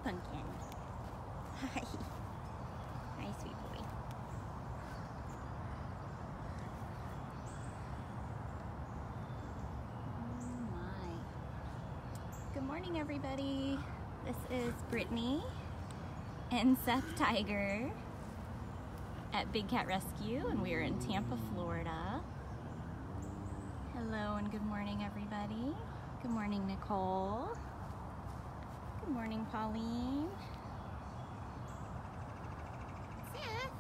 Hi, Pumpkin. Hi. Hi, sweet boy. Oh my. Good morning, everybody. This is Brittany and Seth Tiger at Big Cat Rescue, and we are in Tampa, Florida. Hello and good morning, everybody. Good morning, Nicole. Good morning, Pauline. Seth.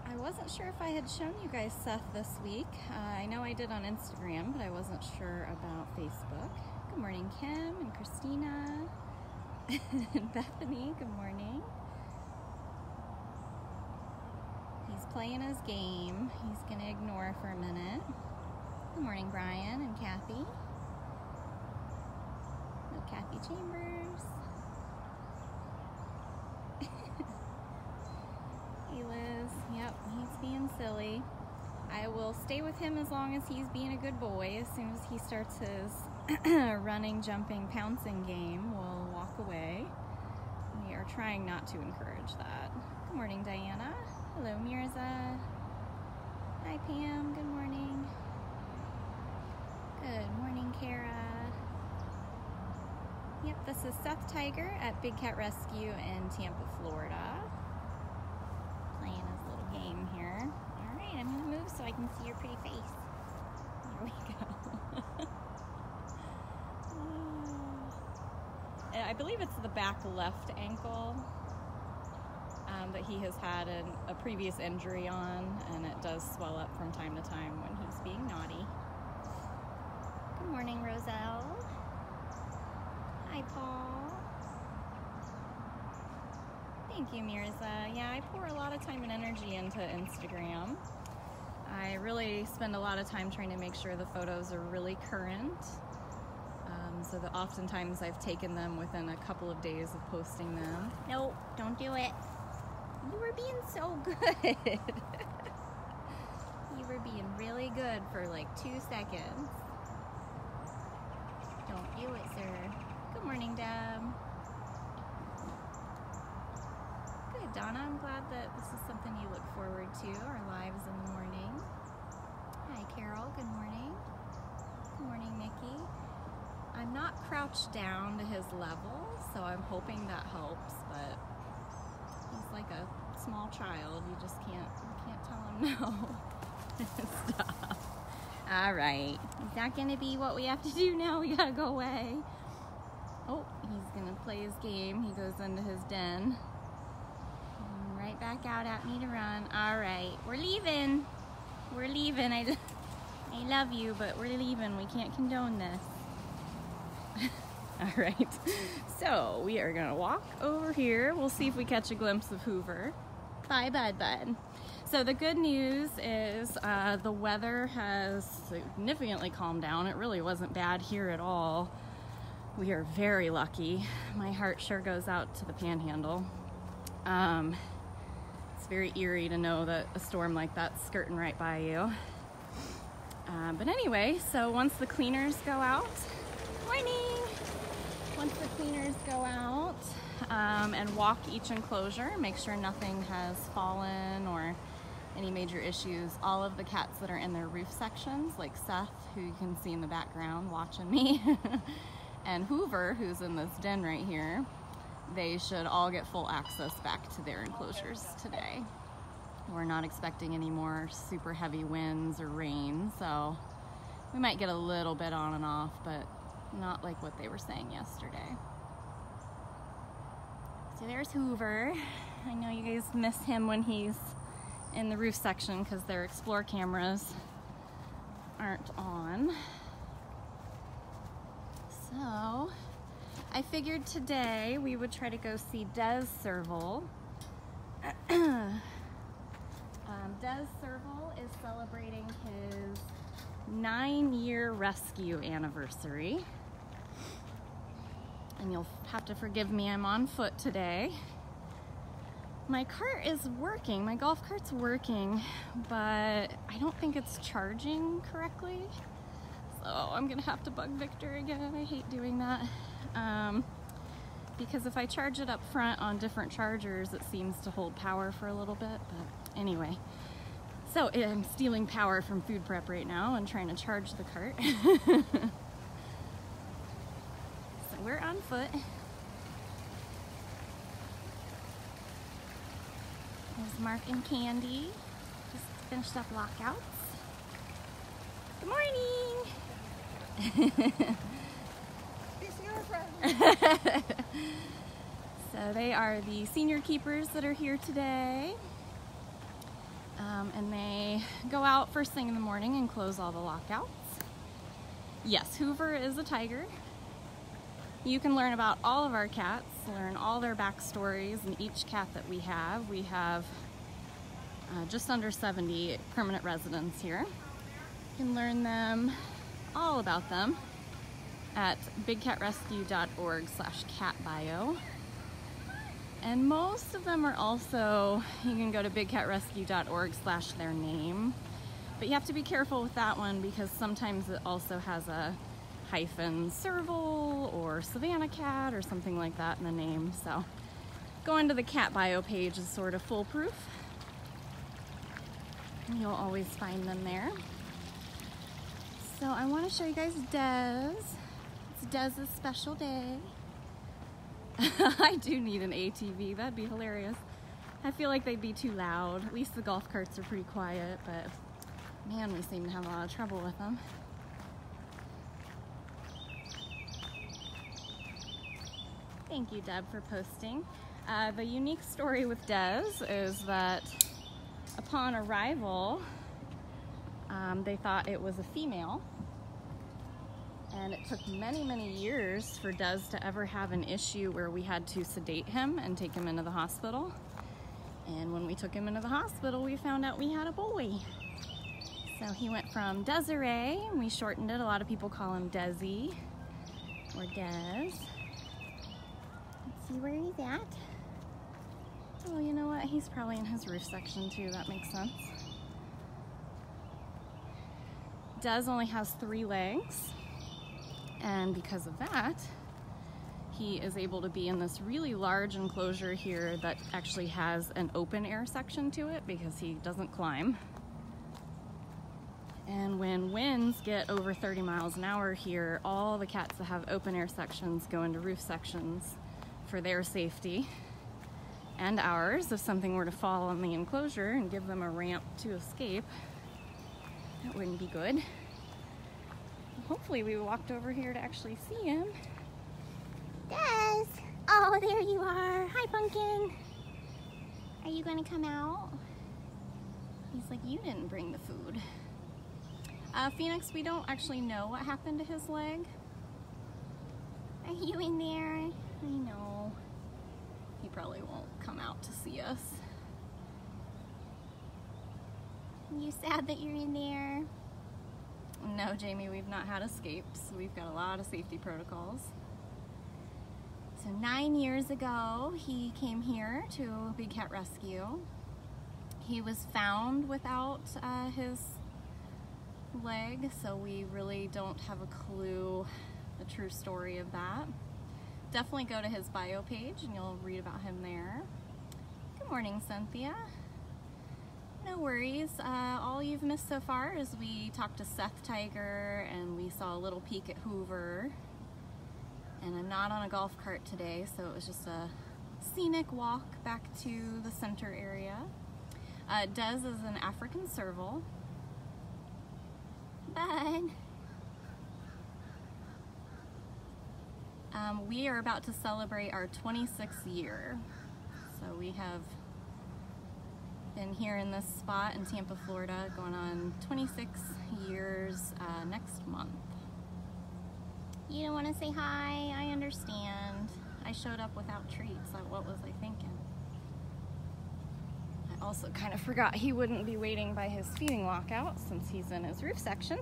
I wasn't sure if I had shown you guys Seth this week. I know I did on Instagram, but I wasn't sure about Facebook. Good morning, Kim and Christina and Bethany. Good morning. He's playing his game. He's gonna ignore for a minute. Good morning, Brian and Kathy. Hello, Kathy Chambers. Hey, Liz. Yep, he's being silly. I will stay with him as long as he's being a good boy. As soon as he starts his running, jumping, pouncing game, we'll walk away. We are trying not to encourage that. Good morning, Diana. Hello, Mirza. Hi, Pam. Good morning. Good morning, Kara. Yep, this is Seth Tiger at Big Cat Rescue in Tampa, Florida. Playing his little game here. All right, I'm gonna move so I can see your pretty face. There we go. I believe it's the back left ankle that he has had a previous injury on, and it does swell up from time to time when he's being naughty. Good morning, Roselle. Hi, Paul. Thank you, Mirza. Yeah, I pour a lot of time and energy into Instagram. I really spend a lot of time trying to make sure the photos are really current. So that oftentimes I've taken them within a couple of days of posting them. No, don't do it. You were being so good. You were being really good for like 2 seconds. Don't do it, sir. Good morning, Deb. Good, Donna. I'm glad that this is something you look forward to, our lives in the morning. Hi, Carol. Good morning. Good morning, Nikki. I'm not crouched down to his level, so I'm hoping that helps, but he's like a small child. You just can't tell him no. Stop. All right. Is that going to be what we have to do now? We got to go away. Oh, he's going to play his game. He goes into his den. And right back out at me to run. All right. We're leaving. We're leaving. I love you, but we're leaving. We can't condone this. All right, so we are gonna walk over here. We'll see if we catch a glimpse of Hoover. Bye, bud. So the good news is the weather has significantly calmed down. It really wasn't bad here at all. We are very lucky. My heart sure goes out to the Panhandle. It's very eerie to know that a storm like that's skirting right by you. But anyway, so once the cleaners go out, once the cleaners go out and walk each enclosure, make sure nothing has fallen or any major issues, all of the cats that are in their roof sections, like Seth, who you can see in the background watching me, and Hoover, who's in this den right here, they should all get full access back to their enclosures today. We're not expecting any more super heavy winds or rain, so we might get a little bit on and off, but not like what they were saying yesterday. So there's Hoover. I know you guys miss him when he's in the roof section because their Explore cameras aren't on. So I figured today we would try to go see Des Serval. Des Serval is celebrating his 9-year rescue anniversary. And you'll have to forgive me, I'm on foot today. My cart is working, my golf cart's working, but I don't think it's charging correctly. So I'm gonna have to bug Victor again. I hate doing that. because if I charge it up front on different chargers, it seems to hold power for a little bit. But anyway, so I'm stealing power from food prep right now and trying to charge the cart. So we're on foot. There's Mark and Candy. Just finished up lockouts. Good morning! So they are the senior keepers that are here today. And they go out first thing in the morning and close all the lockouts. Yes, Hoover is a tiger. You can learn about all of our cats, learn all their backstories, and each cat that we have just under 70 permanent residents here. You can learn them, all about them, at bigcatrescue.org/catbio. And most of them are also, you can go to bigcatrescue.org/their name. But you have to be careful with that one because sometimes it also has a hyphen Serval or Savannah cat or something like that in the name. So going to the cat bio page is sort of foolproof. You'll always find them there. So I want to show you guys Des. It's Des's special day. I do need an ATV, that'd be hilarious. I feel like they'd be too loud. At least the golf carts are pretty quiet, but man, we seem to have a lot of trouble with them. Thank you, Deb, for posting. The unique story with Des is that upon arrival, they thought it was a female, and it took many, many years for Des to ever have an issue where we had to sedate him and take him into the hospital. And when we took him into the hospital, we found out we had a boy. So he went from Desiree, and we shortened it. A lot of people call him Desi or Des. Let's see where he's at. Oh, you know what? He's probably in his roof section too. That makes sense. Des only has 3 legs, and because of that, he is able to be in this really large enclosure here that actually has an open air section to it because he doesn't climb. And when winds get over 30 miles an hour here, all the cats that have open air sections go into roof sections for their safety and ours. If something were to fall on the enclosure and give them a ramp to escape, that wouldn't be good. Hopefully we walked over here to actually see him. Des! Oh, there you are. Hi, Pumpkin. Are you going to come out? He's like, you didn't bring the food. Phoenix, we don't actually know what happened to his leg. Are you in there? I know. He probably won't come out to see us. You sad that you're in there? No, Jamie, we've not had escapes. We've got a lot of safety protocols. So 9 years ago, he came here to Big Cat Rescue. He was found without his leg, so we really don't have a clue the true story of that. Definitely go to his bio page and you'll read about him there. Good morning, Cynthia. No worries. All you've missed so far is we talked to Seth Tiger and we saw a little peek at Hoover. And I'm not on a golf cart today, so it was just a scenic walk back to the center area. Des is an African Serval. Bud. We are about to celebrate our 26th year. So we have been here in this spot in Tampa, Florida, going on 26 years next month. You don't want to say hi? I understand. I showed up without treats. What was I thinking? I also kind of forgot he wouldn't be waiting by his feeding lockout since he's in his roof section.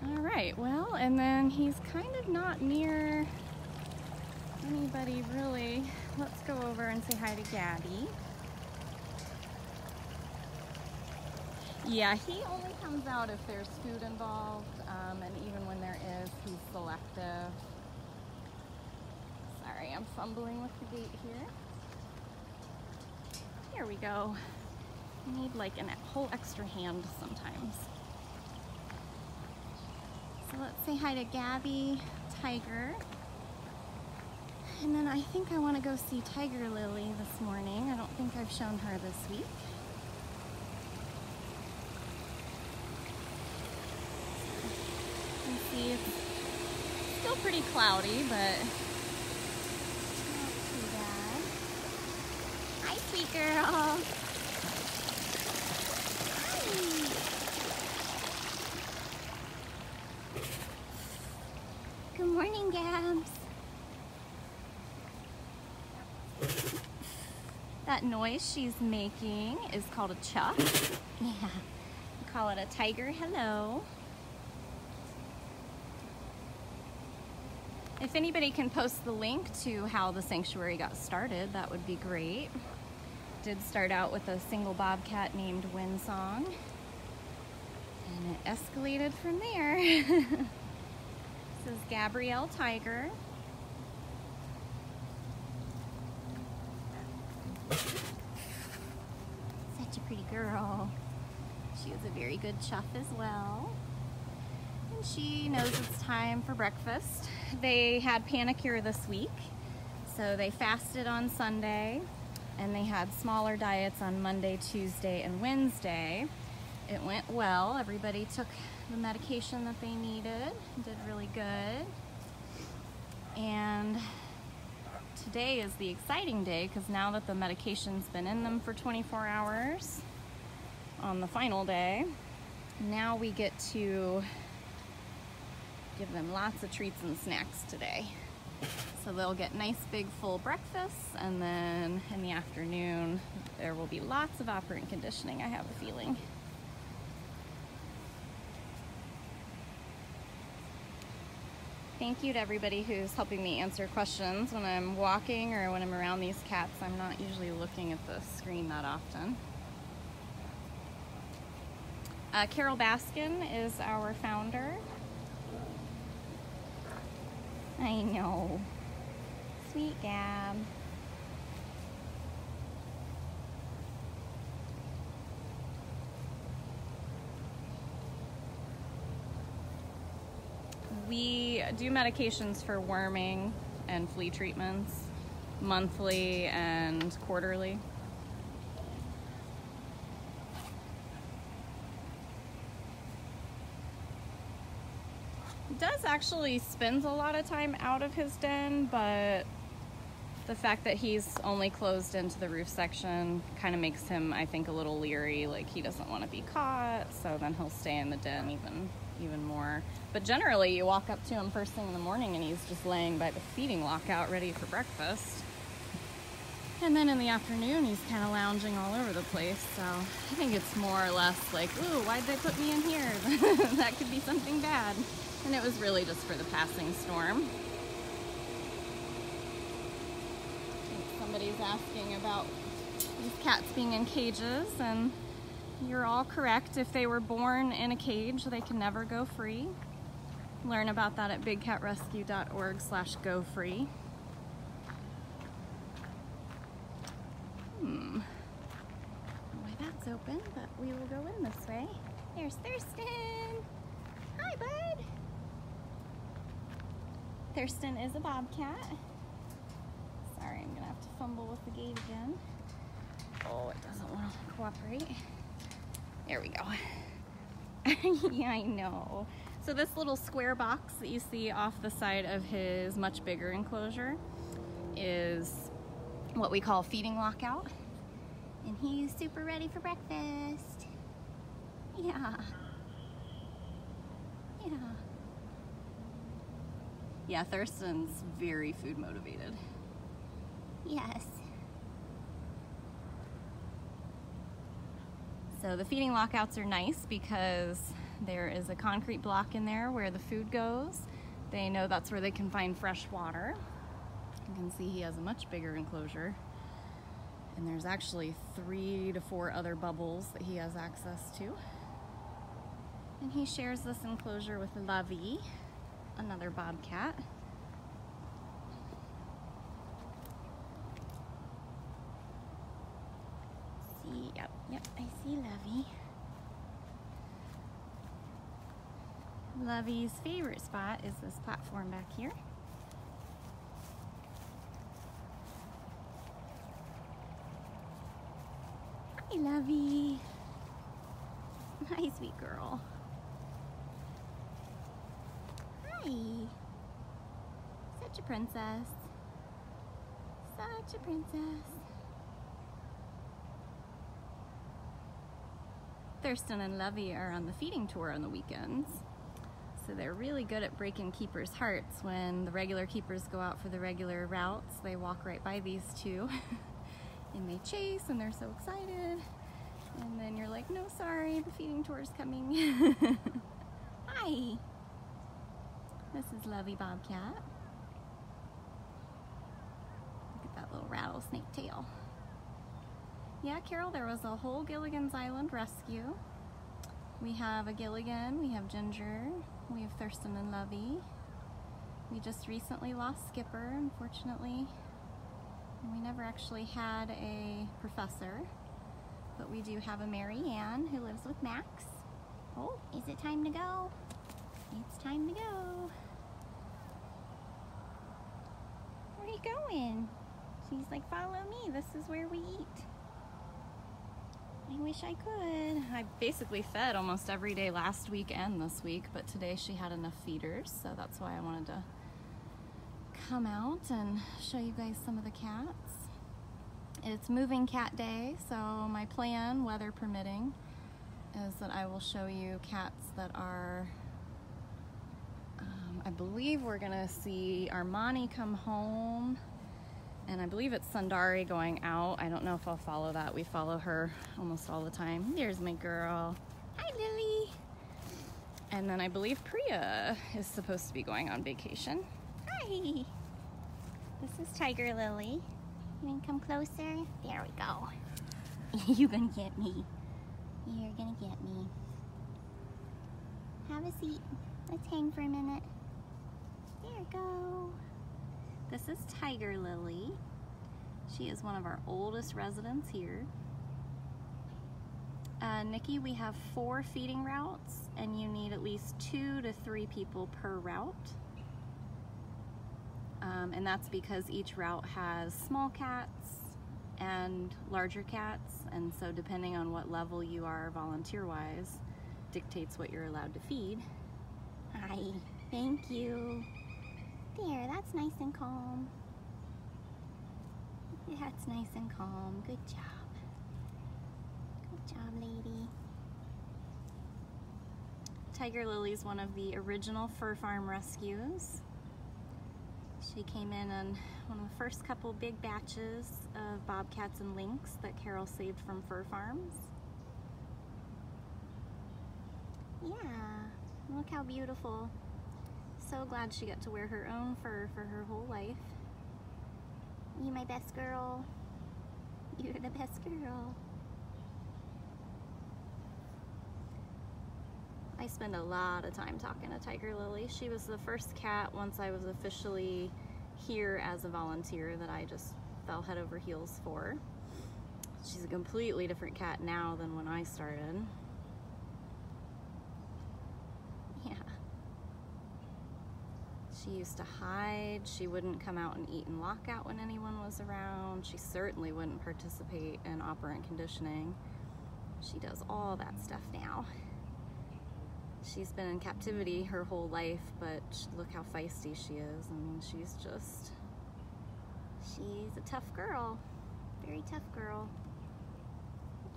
All right, well, and then he's kind of not near anybody really. Let's go over and say hi to Gabby. Yeah, he only comes out if there's food involved, and even when there is, he's selective. I'm fumbling with the gate here. Here we go. I need like a whole extra hand sometimes. So let's say hi to Gabby, Tiger. And then I think I want to go see Tiger Lily this morning. I don't think I've shown her this week. You can see it's still pretty cloudy, but not too bad. Hi, sweet girl. Hi. Good morning, Gabs. That noise she's making is called a chuck. Yeah, we call it a tiger hello. If anybody can post the link to how the sanctuary got started, that would be great. Did start out with a single bobcat named Windsong, and it escalated from there. This is Gabrielle Tiger. Such a pretty girl. She is a very good chuff as well. And she knows it's time for breakfast. They had panicure this week, so they fasted on Sunday, and they had smaller diets on Monday, Tuesday, and Wednesday. It went well. Everybody took the medication that they needed, did really good. And today is the exciting day, because now that the medication's been in them for 24 hours on the final day, now we get to give them lots of treats and snacks today. So they'll get nice big full breakfasts, and then in the afternoon there will be lots of operant conditioning, I have a feeling. Thank you to everybody who's helping me answer questions when I'm walking or when I'm around these cats. I'm not usually looking at the screen that often. Carol Baskin is our founder. I know. Sweet Gab. We do medications for worming and flea treatments monthly and quarterly. Does actually spends a lot of time out of his den, but the fact that he's only closed into the roof section kind of makes him, I think, a little leery. Like, he doesn't want to be caught, so then he'll stay in the den even more. But generally, you walk up to him first thing in the morning and he's just laying by the feeding lockout ready for breakfast. And then in the afternoon, he's kind of lounging all over the place. So I think it's more or less like, ooh, why'd they put me in here? That could be something bad. And it was really just for the passing storm. I think somebody's asking about these cats being in cages, and you're all correct. If they were born in a cage, they can never go free. Learn about that at bigcatrescue.org/gofree. Why that's open, but we will go in this way. There's Thurston. Hi, bud. Thurston is a bobcat. Sorry, I'm gonna have to fumble with the gate again. Oh, it doesn't want to cooperate. There we go. Yeah, I know. So this little square box that you see off the side of his much bigger enclosure is what we call feeding lockout. And he's super ready for breakfast. Yeah. Yeah. Yeah, Thurston's very food motivated. Yes. So the feeding lockouts are nice because there is a concrete block in there where the food goes. They know that's where they can find fresh water. You can see he has a much bigger enclosure. And there's actually 3 to 4 other bubbles that he has access to. And he shares this enclosure with Lovey, another bobcat. I see Lovey. Lovey's favorite spot is this platform back here. Hi, Lovey. Hi, sweet girl. Hi. Such a princess. Such a princess. Thurston and Lovey are on the feeding tour on the weekends. So they're really good at breaking keepers' hearts. When the regular keepers go out for the regular routes, they walk right by these two and they chase and they're so excited. And then you're like, no, sorry, the feeding tour is coming. Hi. This is Lovey Bobcat. Look at that little rattlesnake tail. Yeah, Carol, there was a whole Gilligan's Island rescue. We have a Gilligan, we have Ginger, we have Thurston and Lovey. We just recently lost Skipper, unfortunately. And we never actually had a professor, but we do have a Mary Ann who lives with Max. Oh, is it time to go? It's time to go. Where are you going? She's like, follow me, this is where we eat. I wish I could. I basically fed almost every day last week and this week, but today she had enough feeders, so that's why I wanted to come out and show you guys some of the cats. It's moving cat day, so my plan, weather permitting, is that I will show you cats that are, I believe we're gonna see Armani come home, and I believe it's Sundari going out. I don't know if I'll follow that. We follow her almost all the time. There's my girl. Hi, Lily. And then I believe Priya is supposed to be going on vacation. Hi. This is Tiger Lily. You wanna come closer? There we go. You're gonna get me. You're gonna get me. Have a seat. Let's hang for a minute. There we go. This is Tiger Lily. She is one of our oldest residents here. Nikki, we have 4 feeding routes, and you need at least 2 to 3 people per route. And that's because each route has small cats and larger cats, and so depending on what level you are volunteer-wise, dictates what you're allowed to feed. Hi, thank you. There, that's nice and calm. That's nice and calm. Good job. Good job, lady. Tiger Lily's one of the original fur farm rescues. She came in on one of the first couple big batches of bobcats and lynx that Carol saved from fur farms. Yeah, look how beautiful. So glad she got to wear her own fur for her whole life. You my best girl. You're the best girl. I spend a lot of time talking to Tiger Lily. She was the first cat once I was officially here as a volunteer that I just fell head over heels for. She's a completely different cat now than when I started. She used to hide. She wouldn't come out and eat and lock out when anyone was around. She certainly wouldn't participate in operant conditioning. She does all that stuff now. She's been in captivity her whole life, but look how feisty she is. I mean, she's a tough girl. Very tough girl.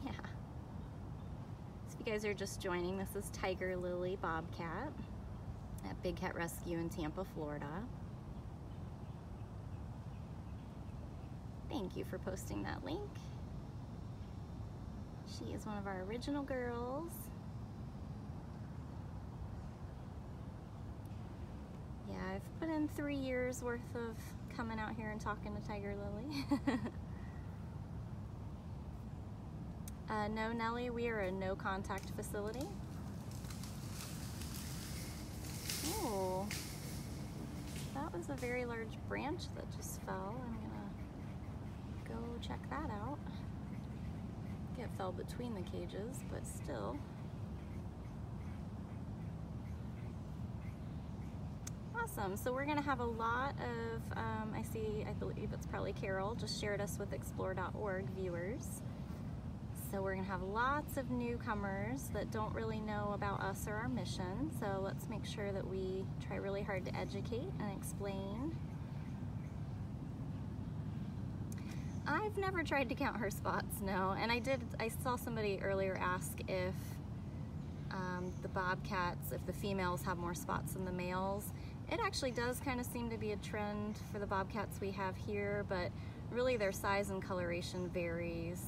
Yeah. So if you guys are just joining, this is Tiger Lily Bobcat at Big Cat Rescue in Tampa, Florida. Thank you for posting that link. She is one of our original girls. Yeah, I've put in 3 years worth of coming out here and talking to Tiger Lily. No, Nellie, we are a no contact facility. Oh, that was a very large branch that just fell. I'm gonna go check that out. Get fell between the cages, but still. Awesome, so we're gonna have a lot of, I believe it's probably Carol, just shared us with explore.org viewers. So we're gonna have lots of newcomers that don't really know about us or our mission. So let's make sure that we try really hard to educate and explain. I've never tried to count her spots, no. And I saw somebody earlier ask if the bobcats, if the females have more spots than the males. It actually does kind of seem to be a trend for the bobcats we have here, but really their size and coloration varies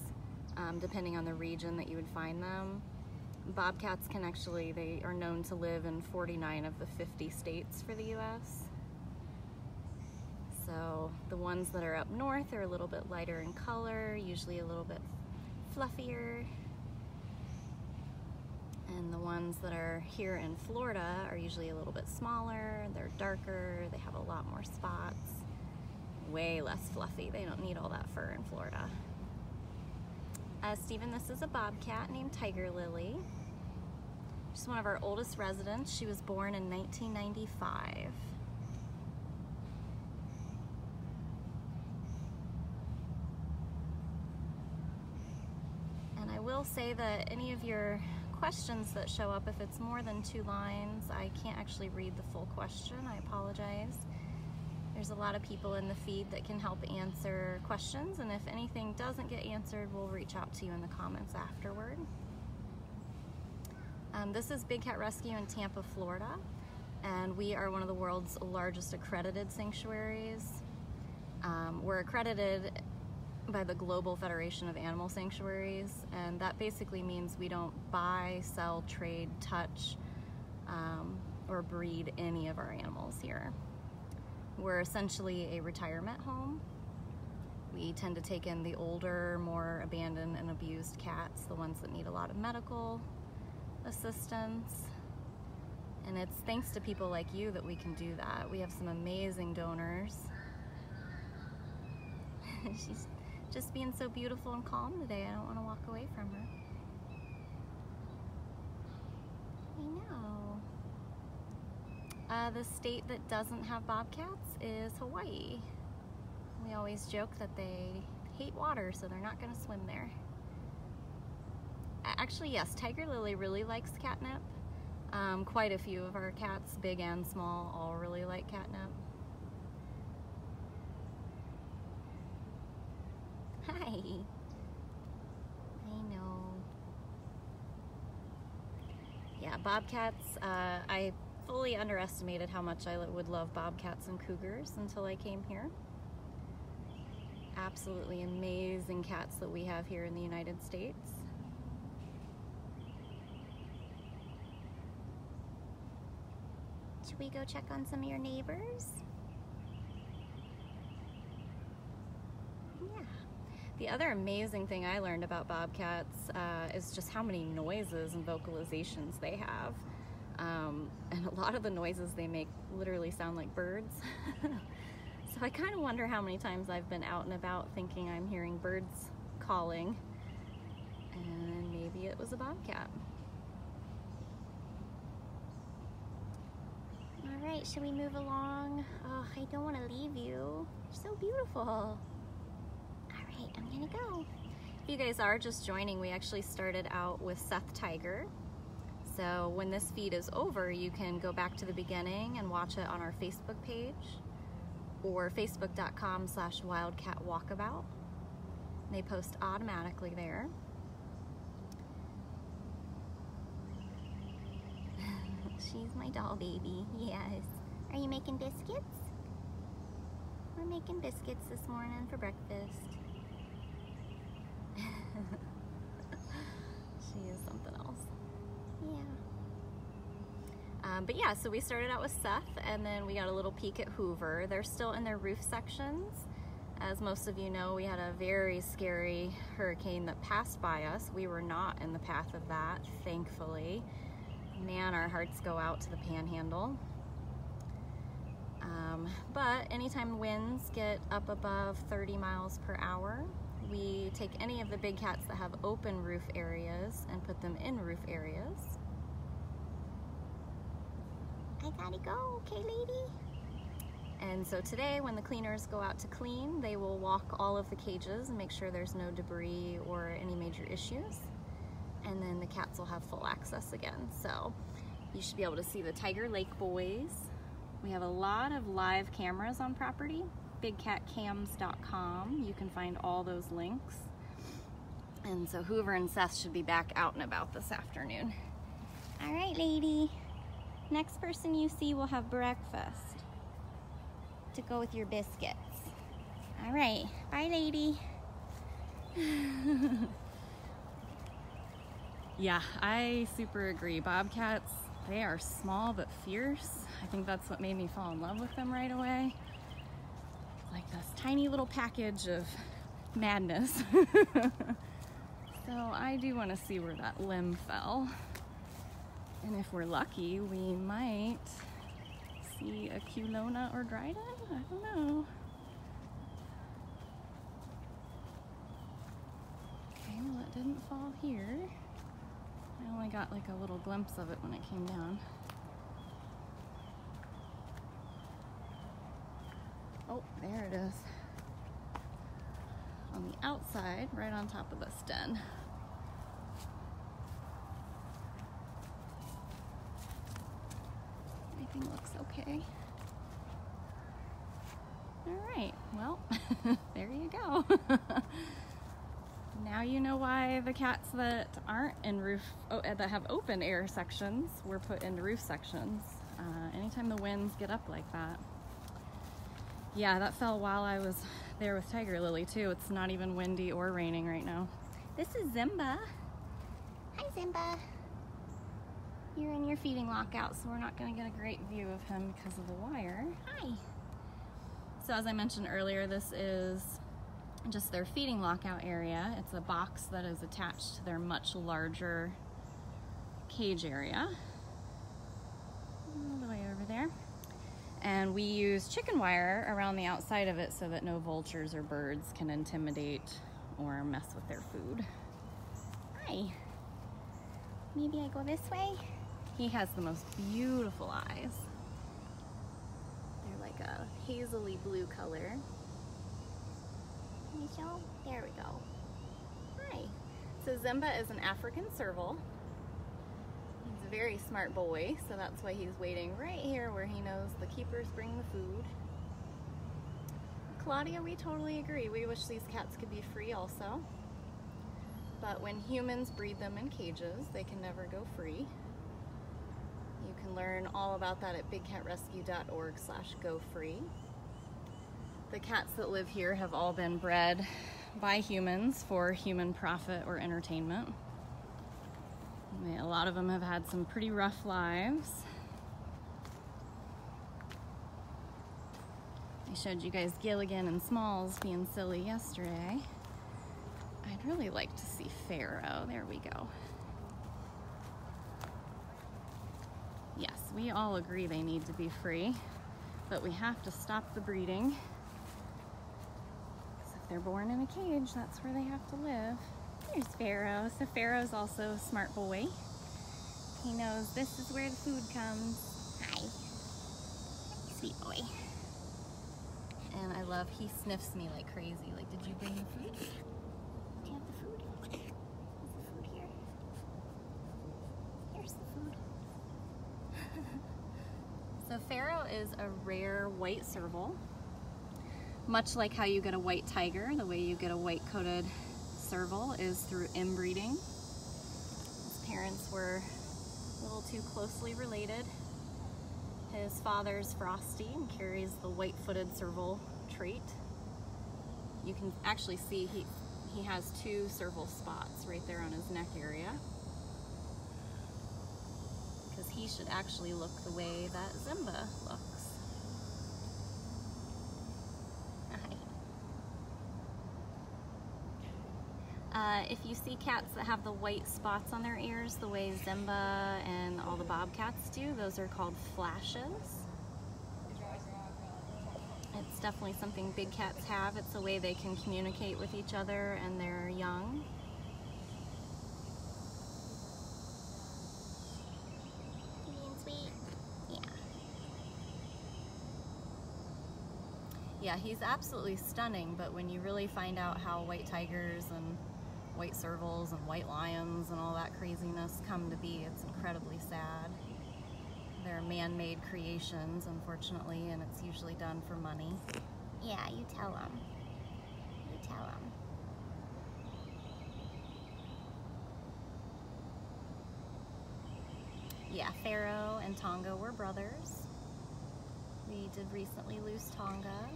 depending on the region that you would find them. Bobcats can actually, they are known to live in 49 of the 50 states for the US. So the ones that are up north are a little bit lighter in color, usually a little bit fluffier. And the ones that are here in Florida are usually a little bit smaller, they're darker, they have a lot more spots, way less fluffy. They don't need all that fur in Florida. Stephen, this is a bobcat named Tiger Lily. She's one of our oldest residents. She was born in 1995. And I will say that any of your questions that show up, if it's more than 2 lines, I can't actually read the full question. I apologize. There's a lot of people in the feed that can help answer questions, and if anything doesn't get answered, we'll reach out to you in the comments afterward. This is Big Cat Rescue in Tampa, Florida, and we are one of the world's largest accredited sanctuaries. We're accredited by the Global Federation of Animal Sanctuaries, and that basically means we don't buy, sell, trade, touch, or breed any of our animals here. We're essentially a retirement home. We tend to take in the older, more abandoned and abused cats, the ones that need a lot of medical assistance. And it's thanks to people like you that we can do that. We have some amazing donors. She's just being so beautiful and calm today. I don't want to walk away from her. I know. The state that doesn't have bobcats is Hawaii. We always joke that they hate water, so they're not going to swim there. Actually, yes, Tiger Lily really likes catnip. Quite a few of our cats, big and small, all really like catnip. Hi. I know. Yeah, bobcats, I fully underestimated how much I would love bobcats and cougars until I came here. Absolutely amazing cats that we have here in the United States. Should we go check on some of your neighbors? Yeah. The other amazing thing I learned about bobcats is just how many noises and vocalizations they have. And a lot of the noises they make literally sound like birds. So I kind of wonder how many times I've been out and about thinking I'm hearing birds calling, and maybe it was a bobcat. All right, should we move along? Oh, I don't want to leave you. You're so beautiful. All right, I'm gonna go. If you guys are just joining, we actually started out with Seth Tiger. So when this feed is over, you can go back to the beginning and watch it on our Facebook page or facebook.com/wildcatwalkabout. They post automatically there. She's my doll baby, yes. Are you making biscuits? We're making biscuits this morning for breakfast. She is something else. Yeah. But yeah, so we started out with Seth, and then we got a little peek at Hoover. They're still in their roof sections. As most of you know, we had a very scary hurricane that passed by us. We were not in the path of that, thankfully. Man, our hearts go out to the Panhandle. But anytime winds get up above 30 miles per hour, we take any of the big cats that have open roof areas and put them in roof areas. I gotta go, okay lady? And so today when the cleaners go out to clean, they will walk all of the cages and make sure there's no debris or any major issues. And then the cats will have full access again. So you should be able to see the Tiger Lake boys. We have a lot of live cameras on property. BigCatCams.com. You can find all those links. And so Hoover and Seth should be back out and about this afternoon. All right, lady. Next person you see will have breakfast to go with your biscuits. All right, bye, lady. Yeah, I super agree. Bobcats, they are small but fierce. I think that's what made me fall in love with them right away. Like this tiny little package of madness. So I do want to see where that limb fell. And if we're lucky, we might see a Culona or Dryden? I don't know. Okay, well it didn't fall here. I only got like a little glimpse of it when it came down. Oh, there it is. On the outside, right on top of this den. Everything looks okay. All right, well, there you go. Now you know why the cats that aren't in roof, that have open air sections, were put into roof sections. Anytime the winds get up like that. Yeah, that fell while I was there with Tiger Lily too. It's not even windy or raining right now. This is Simba. Hi, Simba. You're in your feeding lockout, so we're not going to get a great view of him because of the wire. Hi. So as I mentioned earlier, this is just their feeding lockout area. It's a box that is attached to their much larger cage area. All the way over there. And we use chicken wire around the outside of it so that no vultures or birds can intimidate or mess with their food. Hi. Maybe I go this way? He has the most beautiful eyes. They're like a hazily blue color. Can you show? There we go. Hi. So Simba is an African Serval. He's a very smart boy, so that's why he's waiting right here where he knows the keepers bring the food. Claudia, we totally agree. We wish these cats could be free also. But when humans breed them in cages, they can never go free. You can learn all about that at bigcatrescue.org/gofree. The cats that live here have all been bred by humans for human profit or entertainment. A lot of them have had some pretty rough lives. I showed you guys Gilligan and Smalls being silly yesterday. I'd really like to see Pharaoh. There we go. Yes, we all agree they need to be free, but we have to stop the breeding. Because if they're born in a cage, that's where they have to live. There's Pharaoh. So Pharaoh's also a smart boy. He knows this is where the food comes. Hi. Sweet boy. And I love, he sniffs me like crazy. Like, did you bring the food? Do you have the food? Is the food here? Here's the food. So Pharaoh is a rare white serval. Much like how you get a white tiger, the way you get a white-coated serval is through inbreeding. His parents were a little too closely related. His father's Frosty and carries the white-footed serval trait. You can actually see he has two serval spots right there on his neck area. Because he should actually look the way that Simba looks. If you see cats that have the white spots on their ears, the way Simba and all the bobcats do, those are called flashes. It's definitely something big cats have. It's a way they can communicate with each other and their young. Being sweet. Yeah. Yeah, he's absolutely stunning, but when you really find out how white tigers and white servals and white lions and all that craziness come to be, it's incredibly sad. They're man-made creations, unfortunately, and it's usually done for money. Yeah, you tell them. You tell them. Yeah, Pharaoh and Tonga were brothers. We did recently lose Tonga.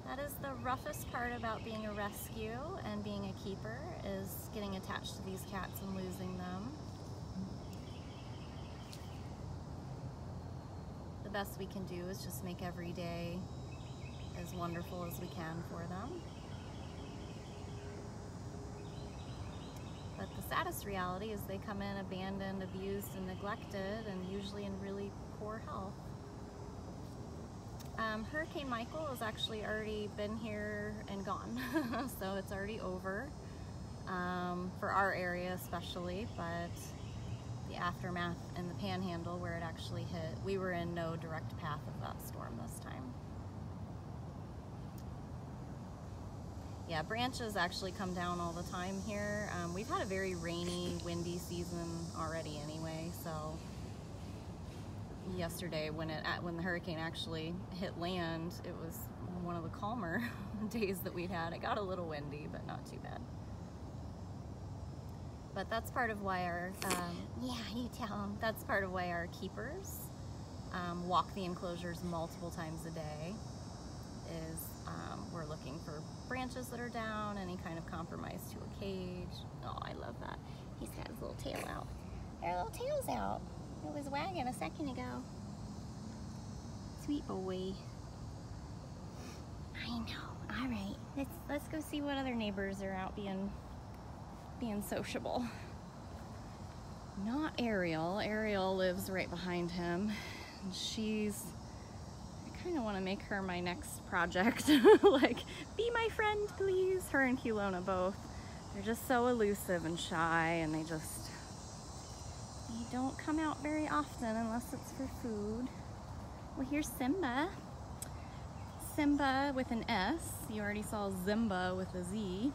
That is the roughest part about being a rescue and being a keeper, is getting attached to these cats and losing them. The best we can do is just make every day as wonderful as we can for them. But the saddest reality is they come in abandoned, abused, and neglected, and usually in really poor health. Hurricane Michael has actually already been here and gone, so it's already over, for our area especially, but the aftermath in the Panhandle where it actually hit, we were in no direct path of that storm this time. Yeah, branches actually come down all the time here. We've had a very rainy, windy season already anyway, so yesterday when the hurricane actually hit land, it was one of the calmer days that we'd had. It got a little windy, but not too bad. But that's part of why our Yeah, you tell them. that's part of why our keepers walk the enclosures multiple times a day. Is we're looking for branches that are down, any kind of compromise to a cage. Oh, I love that. He's got his little tail out. Their little tail's out. It was wagging a second ago. Sweet boy. I know. All right. Let's go see what other neighbors are out being sociable. Not Ariel. Ariel lives right behind him. And I kind of want to make her my next project. Like, be my friend, please. Her and Kelowna both. They're just so elusive and shy, and they don't come out very often unless it's for food. Well, here's Simba. Simba with an S. You already saw Simba with a Z.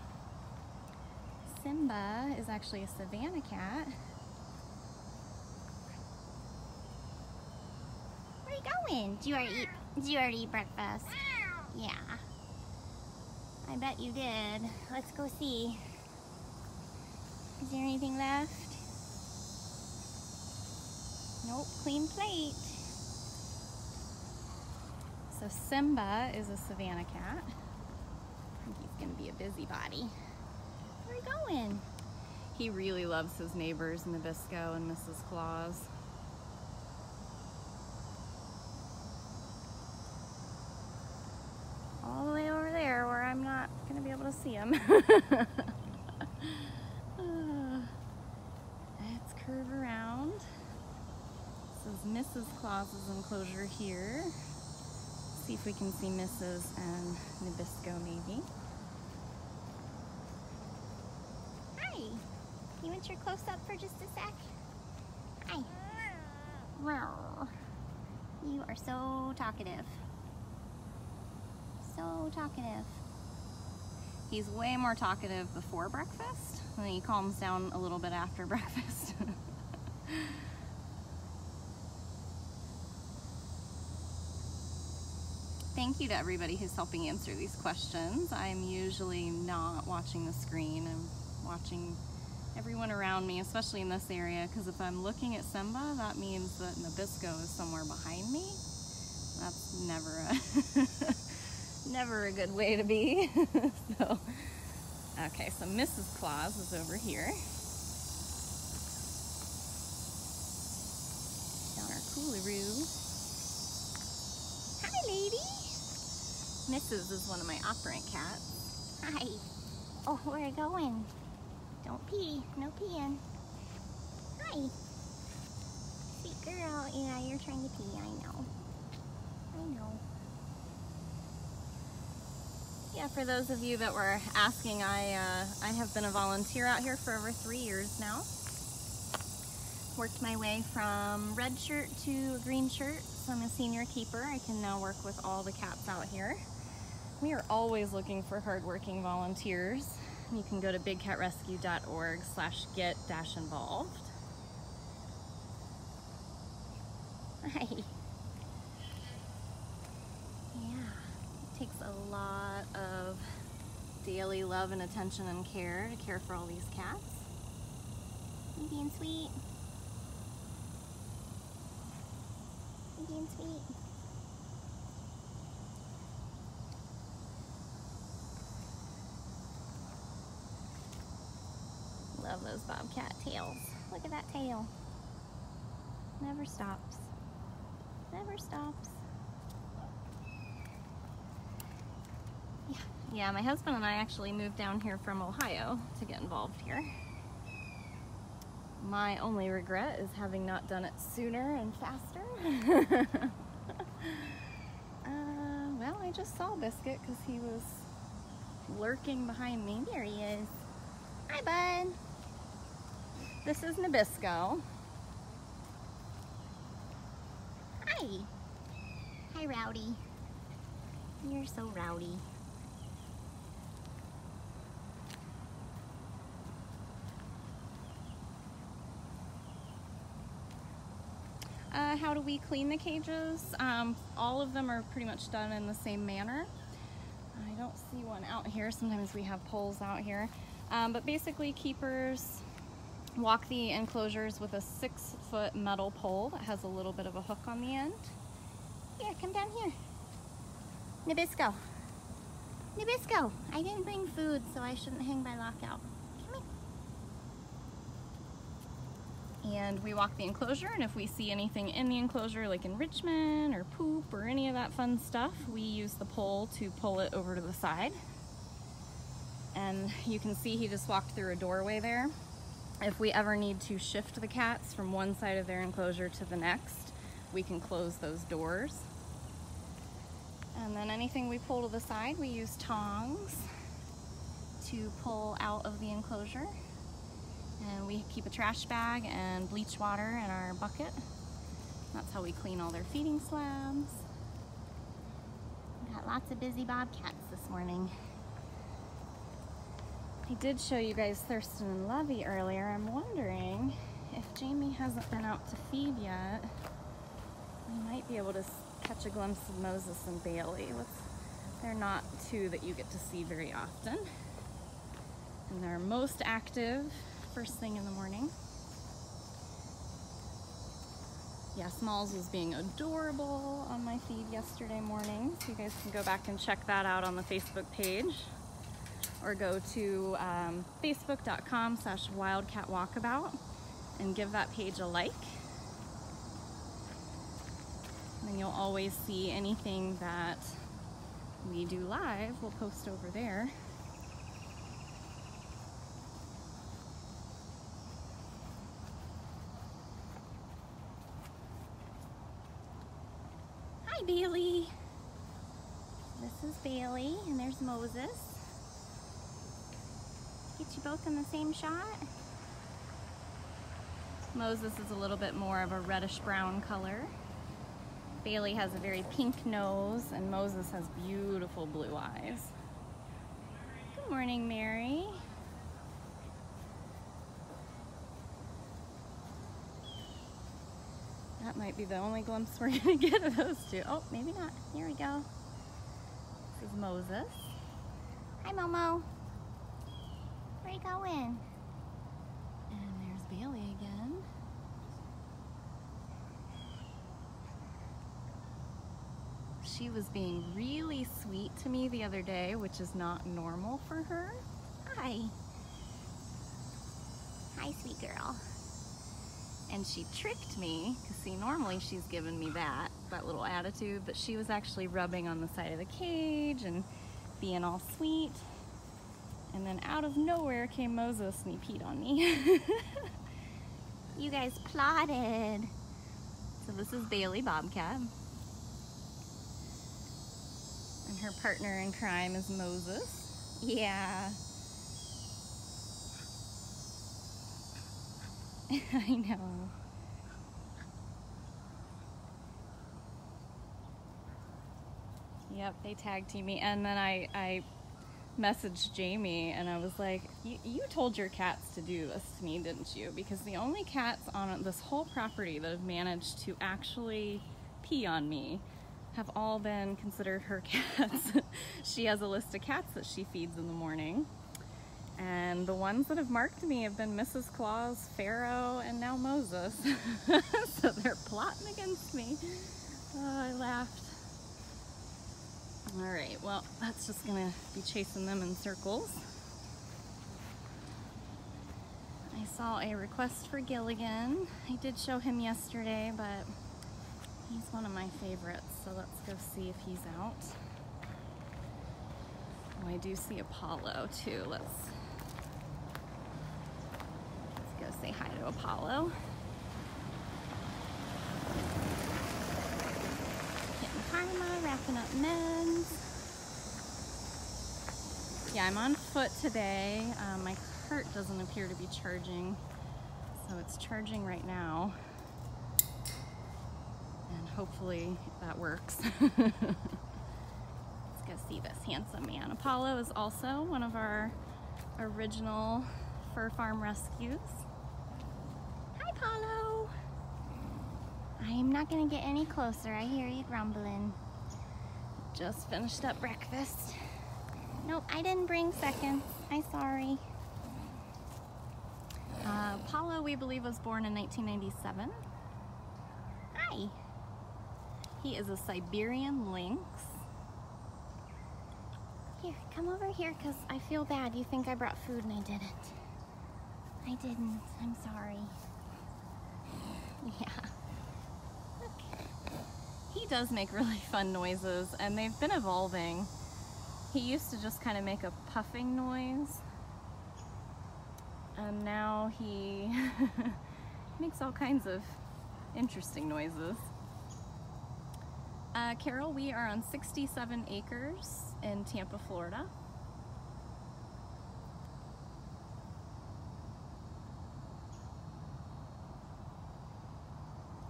Simba is actually a Savannah cat. Where are you going? Did you already eat breakfast? Yeah. I bet you did. Let's go see. Is there anything left? Nope, clean plate. So Simba is a Savannah cat. I think he's gonna be a busybody. Where are you going? He really loves his neighbors, Nabisco and Mrs. Claus. All the way over there where I'm not gonna be able to see him. Let's curve around. This is Mrs. Claus's enclosure here. See if we can see Mrs. and Nabisco maybe. Hi. You want your close-up for just a sec? Hi. You are so talkative. So talkative. He's way more talkative before breakfast, and he calms down a little bit after breakfast. Thank you to everybody who's helping answer these questions. I'm usually not watching the screen. I'm watching everyone around me, especially in this area, because if I'm looking at Simba, that means that Nabisco is somewhere behind me. That's never a good way to be. So, okay, so Mrs. Claus is over here. Down our coolaroo. Hi, lady. Mrs. is one of my operant cats. Hi. Oh, where are you going? Don't pee. No peeing. Hi. Sweet girl. Yeah, you're trying to pee. I know. I know. Yeah, for those of you that were asking, I have been a volunteer out here for over 3 years now. Worked my way from red shirt to a green shirt, so I'm a senior keeper. I can now work with all the cats out here. We are always looking for hardworking volunteers. You can go to bigcarescue.org/get-involved. Hi. Yeah, it takes a lot of daily love and attention and care to care for all these cats. You being sweet? You being sweet? Love those bobcat tails. Look at that tail. Never stops. Never stops. Yeah, my husband and I actually moved down here from Ohio to get involved here. My only regret is having not done it sooner and faster. Well, I just saw Biscuit because he was lurking behind me. There he is. Hi, bud. This is Nabisco. Hi. Hi, Rowdy. You're so rowdy. How do we clean the cages? All of them are pretty much done in the same manner. I don't see one out here. Sometimes we have poles out here. But basically, keepers walk the enclosures with a 6-foot metal pole that has a little bit of a hook on the end. Here, come down here. Nabisco. Nabisco, I didn't bring food, so I shouldn't hang by lockout. Come here. And we walk the enclosure, and if we see anything in the enclosure, like enrichment or poop or any of that fun stuff, we use the pole to pull it over to the side. And you can see he just walked through a doorway there. If we ever need to shift the cats from one side of their enclosure to the next, we can close those doors. And then anything we pull to the side, we use tongs to pull out of the enclosure. And we keep a trash bag and bleach water in our bucket. That's how we clean all their feeding slabs. We got lots of busy bobcats this morning. I did show you guys Thurston and Lovey earlier. I'm wondering if Jamie hasn't been out to feed yet, we might be able to catch a glimpse of Moses and Bailey. They're not two that you get to see very often. And they're most active first thing in the morning. Yeah, Smalls was being adorable on my feed yesterday morning. So you guys can go back and check that out on the Facebook page. Or go to facebook.com/wildcatwalkabout and give that page a like. And then you'll always see anything that we do live, we'll post over there. Hi, Bailey. This is Bailey, and there's Moses. Get you both in the same shot. Moses is a little bit more of a reddish brown color. Bailey has a very pink nose, and Moses has beautiful blue eyes. Good morning, Mary. That might be the only glimpse we're gonna get of those two. Oh, maybe not. Here we go. This is Moses. Hi, Momo. Where you going? And there's Bailey again. She was being really sweet to me the other day, which is not normal for her. Hi. Hi, sweet girl. And she tricked me, because see, normally she's given me that little attitude, but she was actually rubbing on the side of the cage and being all sweet. And then out of nowhere came Moses and he peed on me. You guys plotted. So this is Bailey Bobcat. And her partner in crime is Moses. Yeah. I know. Yep, they tag team me. And then I messaged Jamie and I was like, you told your cats to do this to me, didn't you? Because the only cats on this whole property that have managed to actually pee on me have all been considered her cats. She has a list of cats that she feeds in the morning. And the ones that have marked me have been Mrs. Claus, Pharaoh, and now Moses. So they're plotting against me. Oh, I laughed. All right, well, that's just gonna be chasing them in circles. I saw a request for Gilligan. I did show him yesterday, but he's one of my favorites, so let's go see if he's out. Oh, I do see Apollo too. Let's go say hi to Apollo. Karma, wrapping up meds. Yeah, I'm on foot today. My cart doesn't appear to be charging, so it's charging right now. And hopefully that works. Let's go see this handsome man. Apollo is also one of our original fur farm rescues. Hi, Apollo. I'm not gonna get any closer. I hear you grumbling. Just finished up breakfast. Nope, I didn't bring seconds. I'm sorry. Apollo, we believe, was born in 1997. Hi. He is a Siberian lynx. Here, come over here, because I feel bad. You think I brought food and I didn't. I didn't. I'm sorry. Yeah. He does make really fun noises, and they've been evolving. He used to just kind of make a puffing noise, and now he makes all kinds of interesting noises. Carol, we are on 67 acres in Tampa, Florida.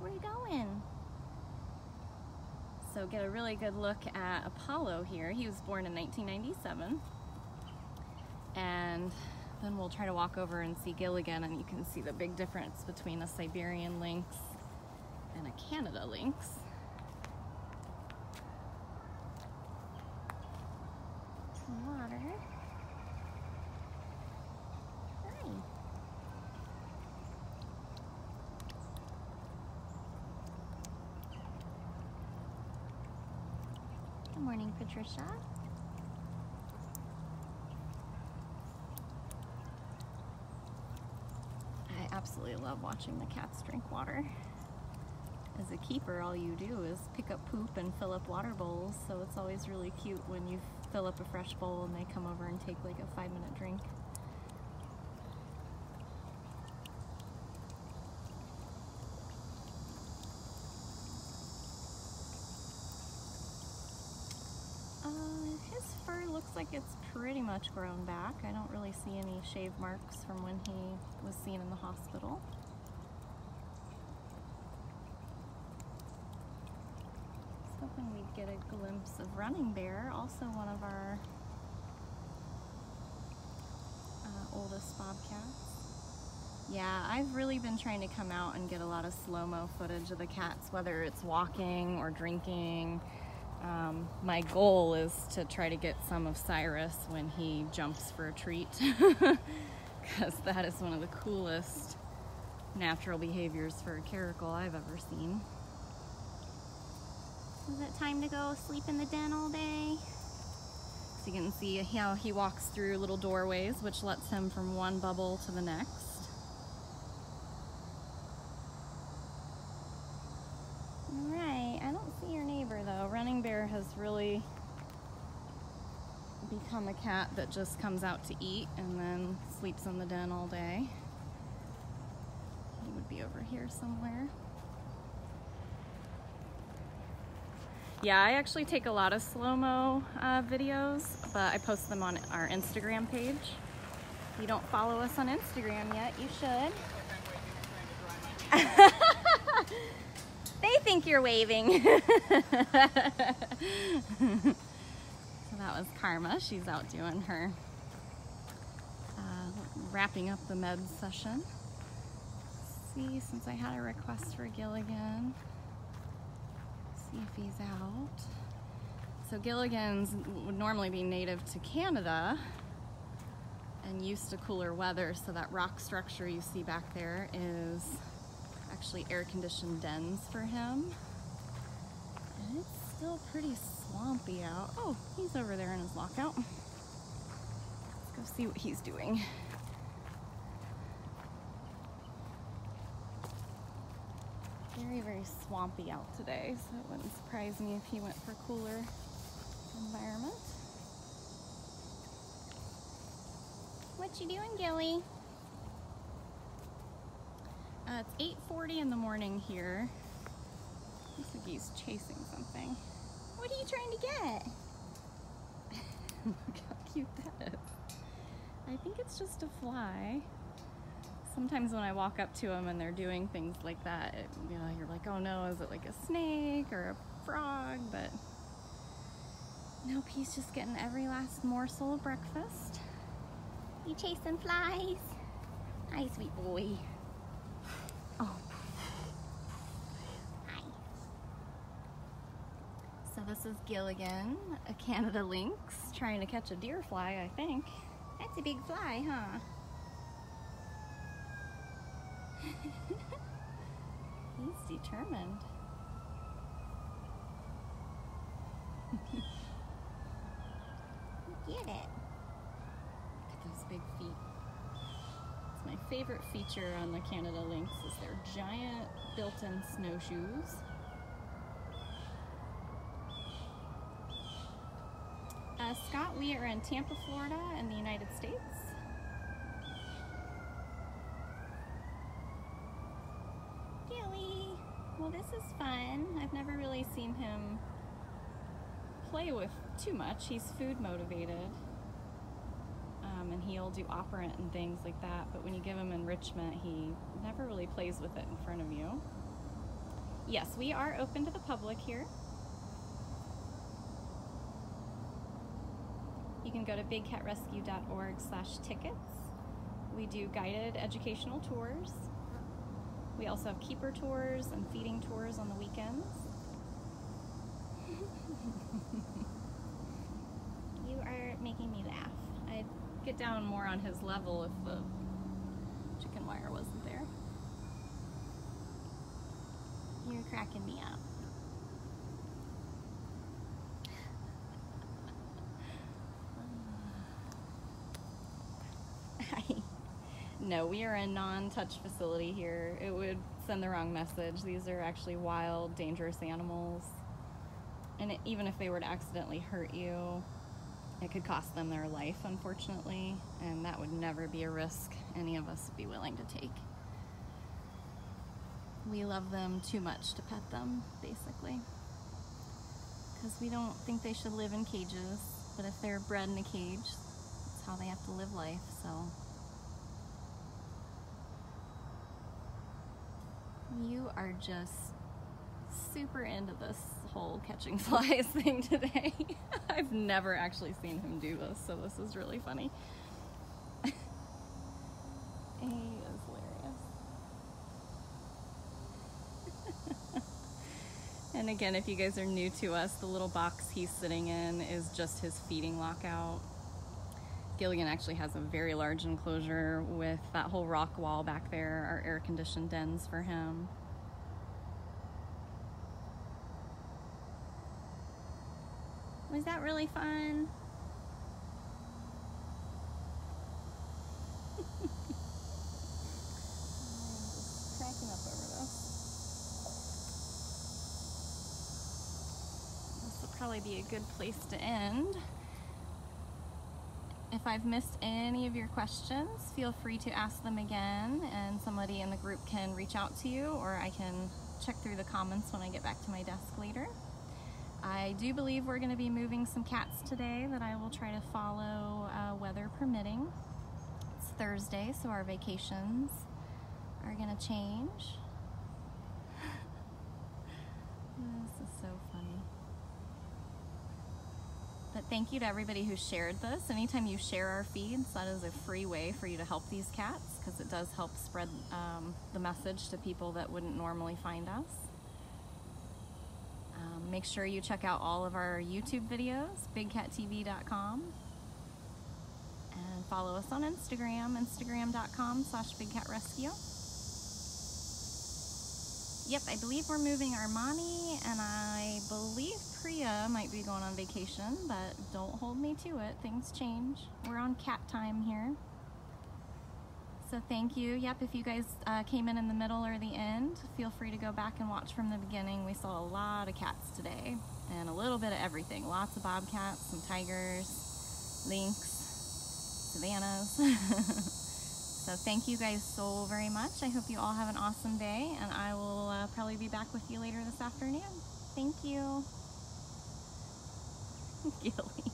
Where are you going? So get a really good look at Apollo here. He was born in 1997. And then we'll try to walk over and see Gilligan, and you can see the big difference between a Siberian lynx and a Canada lynx. Some water. Hi. Good morning, Patricia. I absolutely love watching the cats drink water. As a keeper, all you do is pick up poop and fill up water bowls, so it's always really cute when you fill up a fresh bowl and they come over and take like a 5-minute drink. His fur looks like it's pretty much grown back. I don't really see any shave marks from when he was seen in the hospital. I was hoping we'd get a glimpse of Running Bear, also one of our oldest bobcats. Yeah, I've really been trying to come out and get a lot of slow-mo footage of the cats, whether it's walking or drinking. My goal is to try to get some of Cyrus when he jumps for a treat, because that is one of the coolest natural behaviors for a caracal I've ever seen. Is it time to go sleep in the den all day? So you can see how he walks through little doorways, which lets him from one bubble to the next. Alright, I don't see your neighbor though. Running Bear has really become a cat that just comes out to eat and then sleeps in the den all day. He would be over here somewhere. Yeah, I actually take a lot of slow-mo videos, but I post them on our Instagram page. If you don't follow us on Instagram yet, you should. They think you're waving. So that was Karma. She's out doing her wrapping up the med session. Let's see, since I had a request for Gilligan, see if he's out. So Gilligans would normally be native to Canada and used to cooler weather, so that rock structure you see back there is actually air-conditioned dens for him. And it's still pretty swampy out. Oh, he's over there in his lockout. Let's go see what he's doing. Very, very swampy out today, so it wouldn't surprise me if he went for cooler environment. What you doing, Gilly? It's 8:40 in the morning here. Looks like he's chasing something. What are you trying to get? Look how cute that is. I think it's just a fly. Sometimes when I walk up to them and they're doing things like that, you're like, oh no, is it like a snake or a frog? But nope, he's just getting every last morsel of breakfast. You chasing flies? Hi, sweet boy. Oh. Hi. So this is Gilligan, a Canada lynx, trying to catch a deer fly, I think. That's a big fly, huh? He's determined. Get it. Look at those big feet. It's my favorite feature on the Canada lynx is their giant built-in snowshoes. Scott, we are in Tampa, Florida in the United States. Gilly! Well, this is fun. I've never really seen him play with too much. He's food motivated. And he'll do operant and things like that, but when you give him enrichment, he never really plays with it in front of you. Yes, we are open to the public here. You can go to bigcatrescue.org/tickets. We do guided educational tours. We also have keeper tours and feeding tours on the weekends. You are making me laugh. I'd get down more on his level if the chicken wire wasn't there. You're cracking me up. No, we are a non-touch facility here. It would send the wrong message. These are actually wild, dangerous animals. And even if they were to accidentally hurt you, it could cost them their life, unfortunately. And that would never be a risk any of us would be willing to take. We love them too much to pet them, basically. Because we don't think they should live in cages. But if they're bred in a cage, that's how they have to live life, so. You are just super into this whole catching flies thing today. I've never actually seen him do this, so this is really funny. He is hilarious. And again, if you guys are new to us, the little box he's sitting in is just his feeding lockout. Gilligan actually has a very large enclosure with that whole rock wall back there, our air-conditioned dens for him. Was that really fun? Just cracking up over this. This will probably be a good place to end. If I've missed any of your questions, feel free to ask them again, and somebody in the group can reach out to you, or I can check through the comments when I get back to my desk later. I do believe we're going to be moving some cats today that I will try to follow, weather permitting. It's Thursday, so our vacations are going to change. This is so funny. But thank you to everybody who shared this. Anytime you share our feeds, that is a free way for you to help these cats, because it does help spread the message to people that wouldn't normally find us. Make sure you check out all of our YouTube videos, bigcattv.com, and follow us on Instagram, instagram.com/bigcatrescue. Yep, I believe we're moving Armani, and I believe Priya might be going on vacation, but don't hold me to it. Things change. We're on cat time here. So thank you. Yep, if you guys came in the middle or the end, feel free to go back and watch from the beginning. We saw a lot of cats today, and a little bit of everything. Lots of bobcats, some tigers, lynx, savannas. So thank you guys so very much. I hope you all have an awesome day, and I will probably be back with you later this afternoon. Thank you. Gilly.